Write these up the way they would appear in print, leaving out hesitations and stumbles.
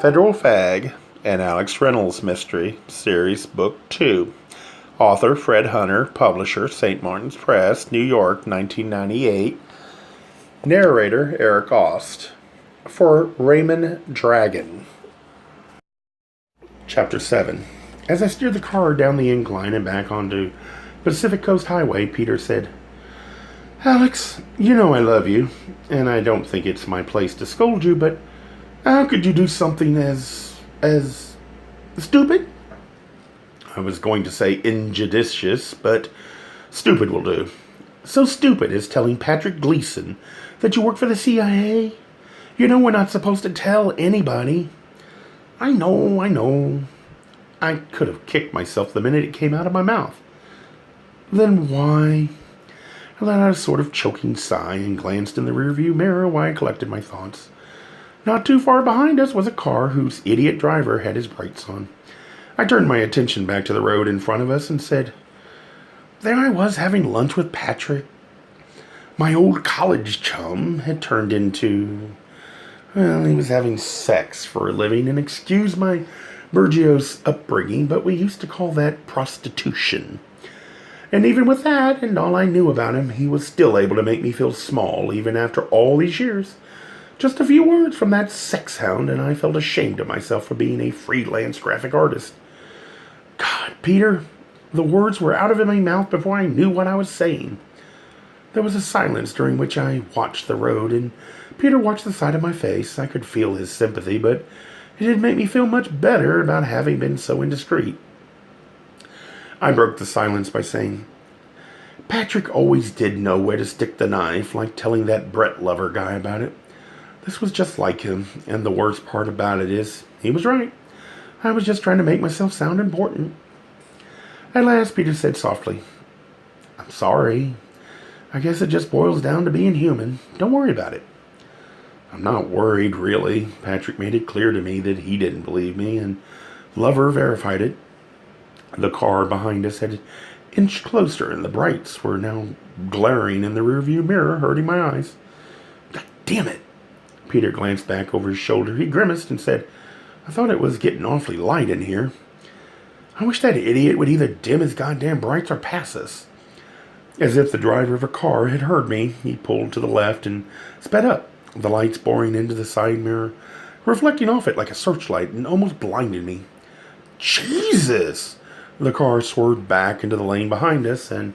Federal Fag, and Alex Reynolds Mystery, Series Book 2. Author Fred Hunter, publisher St. Martin's Press, New York, 1998. Narrator Eric Ost. For Raymond Dragon. Chapter 7. As I steered the car down the incline and back onto Pacific Coast Highway, Peter said, "Alex, you know I love you, and I don't think it's my place to scold you, but how could you do something as stupid?" I was going to say injudicious, but stupid will do. So stupid as telling Patrick Gleason that you work for the CIA. You know we're not supposed to tell anybody. I know. I could have kicked myself the minute it came out of my mouth. Then why? I let out a sort of choking sigh and glanced in the rearview mirror while I collected my thoughts. Not too far behind us was a car whose idiot driver had his brights on. I turned my attention back to the road in front of us and said, there I was having lunch with Patrick. My old college chum had turned into, well, he was having sex for a living, and excuse my Burgos upbringing, but we used to call that prostitution. And even with that, and all I knew about him, he was still able to make me feel small, even after all these years. Just a few words from that sex hound, and I felt ashamed of myself for being a freelance graphic artist. God, Peter, the words were out of my mouth before I knew what I was saying. There was a silence during which I watched the road, and Peter watched the side of my face. I could feel his sympathy, but it didn't make me feel much better about having been so indiscreet. I broke the silence by saying, Patrick always did know where to stick the knife, like telling that Brett Lover guy about it. This was just like him, and the worst part about it is, he was right. I was just trying to make myself sound important. At last, Peter said softly, I'm sorry. I guess it just boils down to being human. Don't worry about it. I'm not worried, really. Patrick made it clear to me that he didn't believe me, and Lover verified it. The car behind us had inched closer, and the brights were now glaring in the rearview mirror, hurting my eyes. God damn it! Peter glanced back over his shoulder. He grimaced and said, I thought it was getting awfully light in here. I wish that idiot would either dim his goddamn brights or pass us. As if the driver of a car had heard me, he pulled to the left and sped up, the lights boring into the side mirror, reflecting off it like a searchlight, and almost blinded me. Jesus! The car swerved back into the lane behind us and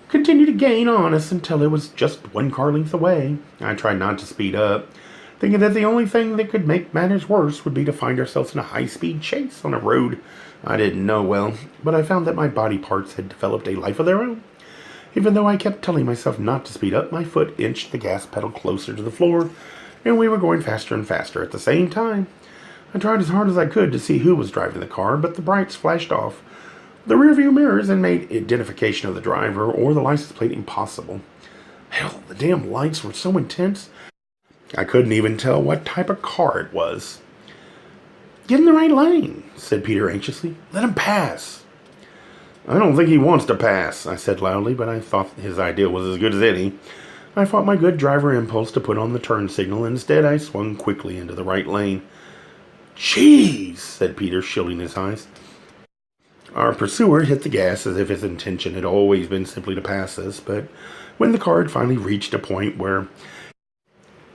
continued to gain on us until it was just one car length away. I tried not to speed up, thinking that the only thing that could make matters worse would be to find ourselves in a high-speed chase on a road I didn't know well, but I found that my body parts had developed a life of their own. Even though I kept telling myself not to speed up, my foot inched the gas pedal closer to the floor, and we were going faster and faster at the same time. I tried as hard as I could to see who was driving the car, but the brights flashed off the rearview mirrors and made identification of the driver or the license plate impossible. Hell, the damn lights were so intense, I couldn't even tell what type of car it was. Get in the right lane, said Peter anxiously. Let him pass. I don't think he wants to pass, I said loudly, but I thought his idea was as good as any. I fought my good driver impulse to put on the turn signal, and instead I swung quickly into the right lane. Jeez, said Peter, shielding his eyes. Our pursuer hit the gas as if his intention had always been simply to pass us, but when the car had finally reached a point where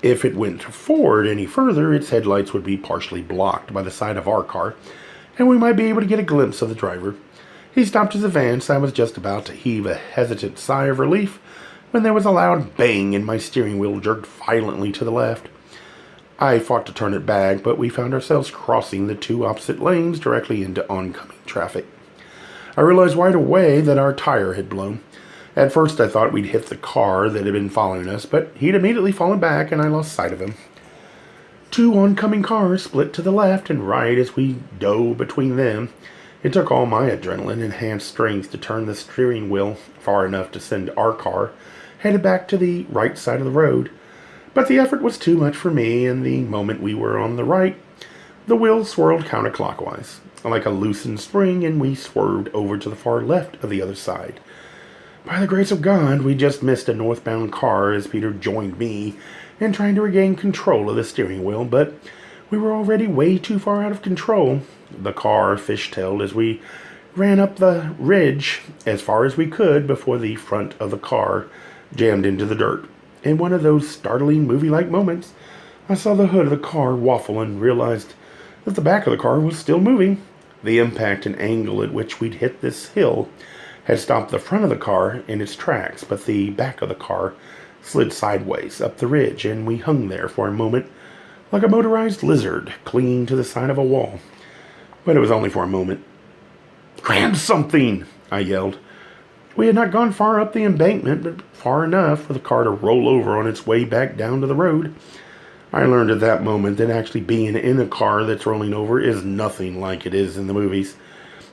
if it went forward any further, its headlights would be partially blocked by the side of our car, and we might be able to get a glimpse of the driver. He stopped his advance. I was just about to heave a hesitant sigh of relief when there was a loud bang and my steering wheel jerked violently to the left. I fought to turn it back, but we found ourselves crossing the two opposite lanes directly into oncoming traffic. I realized right away that our tire had blown. At first I thought we'd hit the car that had been following us, but he'd immediately fallen back and I lost sight of him. Two oncoming cars split to the left and right as we dove between them. It took all my adrenaline-enhanced strength to turn the steering wheel far enough to send our car headed back to the right side of the road. But the effort was too much for me, and the moment we were on the right, the wheel swirled counterclockwise, like a loosened spring, and we swerved over to the far left of the other side. By the grace of God, we just missed a northbound car as Peter joined me in trying to regain control of the steering wheel, but We were already way too far out of control. The car fishtailed as we ran up the ridge as far as we could before the front of the car jammed into the dirt. In one of those startling movie-like moments, I saw the hood of the car waffle and realized that the back of the car was still moving. The impact and angle at which we'd hit this hill had stopped the front of the car in its tracks, but the back of the car slid sideways up the ridge, and we hung there for a moment like a motorized lizard clinging to the side of a wall. But it was only for a moment. "Grab something!" I yelled. We had not gone far up the embankment, but far enough for the car to roll over on its way back down to the road. I learned at that moment that actually being in a car that's rolling over is nothing like it is in the movies.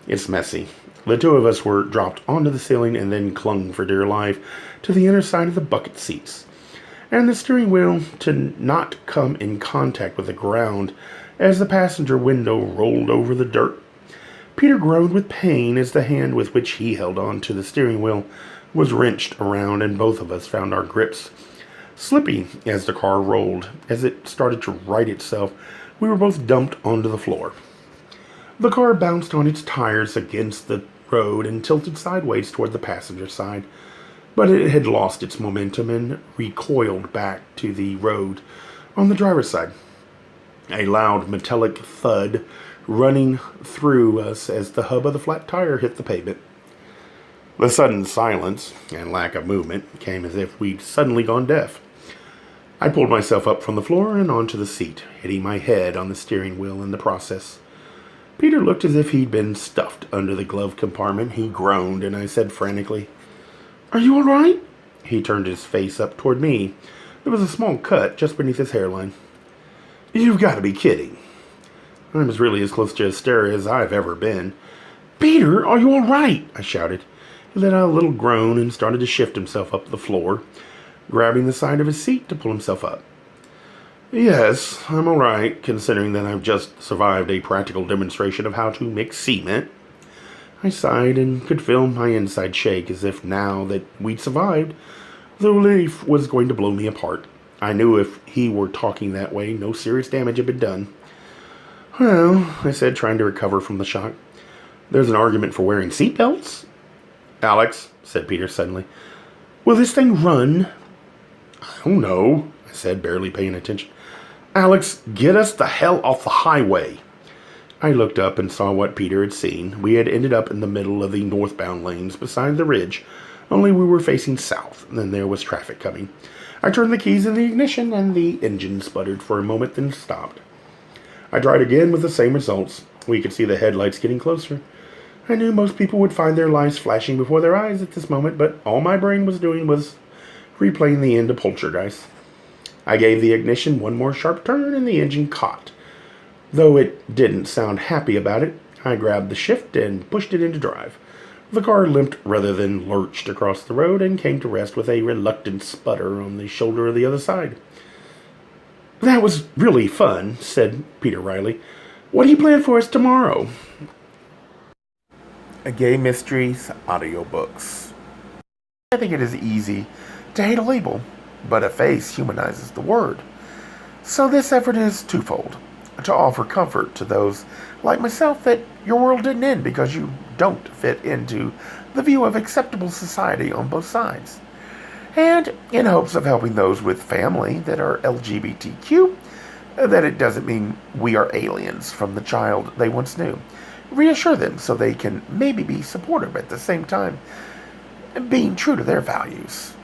It's messy. The two of us were dropped onto the ceiling and then clung for dear life to the inner side of the bucket seats, and the steering wheel to not come in contact with the ground as the passenger window rolled over the dirt. Peter groaned with pain as the hand with which he held on to the steering wheel was wrenched around, and both of us found our grips slippy as the car rolled. As it started to right itself, we were both dumped onto the floor. The car bounced on its tires against the road and tilted sideways toward the passenger side, but it had lost its momentum and recoiled back to the road on the driver's side. A loud metallic thud running through us as the hub of the flat tire hit the pavement. The sudden silence and lack of movement came as if we'd suddenly gone deaf. I pulled myself up from the floor and onto the seat, hitting my head on the steering wheel in the process. Peter looked as if he'd been stuffed under the glove compartment. He groaned, and I said frantically, "Are you all right?" He turned his face up toward me. There was a small cut just beneath his hairline. "You've got to be kidding." I was really as close to hysteria as I've ever been. "Peter, are you all right?" I shouted. He let out a little groan and started to shift himself up the floor, grabbing the side of his seat to pull himself up. "Yes, I'm all right, considering that I've just survived a practical demonstration of how to mix cement." I sighed and could feel my inside shake, as if now that we'd survived, the relief was going to blow me apart. I knew if he were talking that way, no serious damage had been done. "Well," I said, trying to recover from the shock, "there's an argument for wearing seatbelts." "Alex," said Peter suddenly, "will this thing run?" "I don't know," I said, barely paying attention. "Alex, get us the hell off the highway." I looked up and saw what Peter had seen. We had ended up in the middle of the northbound lanes beside the ridge, only we were facing south, and there was traffic coming. I turned the keys in the ignition, and the engine sputtered for a moment, then stopped. I tried again with the same results. We could see the headlights getting closer. I knew most people would find their lives flashing before their eyes at this moment, but all my brain was doing was replaying the end of Poltergeist. I gave the ignition one more sharp turn, and the engine caught. Though it didn't sound happy about it, I grabbed the shift and pushed it into drive. The car limped rather than lurched across the road and came to rest with a reluctant sputter on the shoulder of the other side. "That was really fun," said Peter Riley. "What do you plan for us tomorrow?" A Gay Mysteries audiobooks. I think it is easy to hate a label, but a face humanizes the word. So this effort is twofold: to offer comfort to those like myself that your world didn't end because you don't fit into the view of acceptable society on both sides, and in hopes of helping those with family that are LGBTQ, that it doesn't mean we are aliens from the child they once knew. Reassure them so they can maybe be supportive at the same time, being true to their values.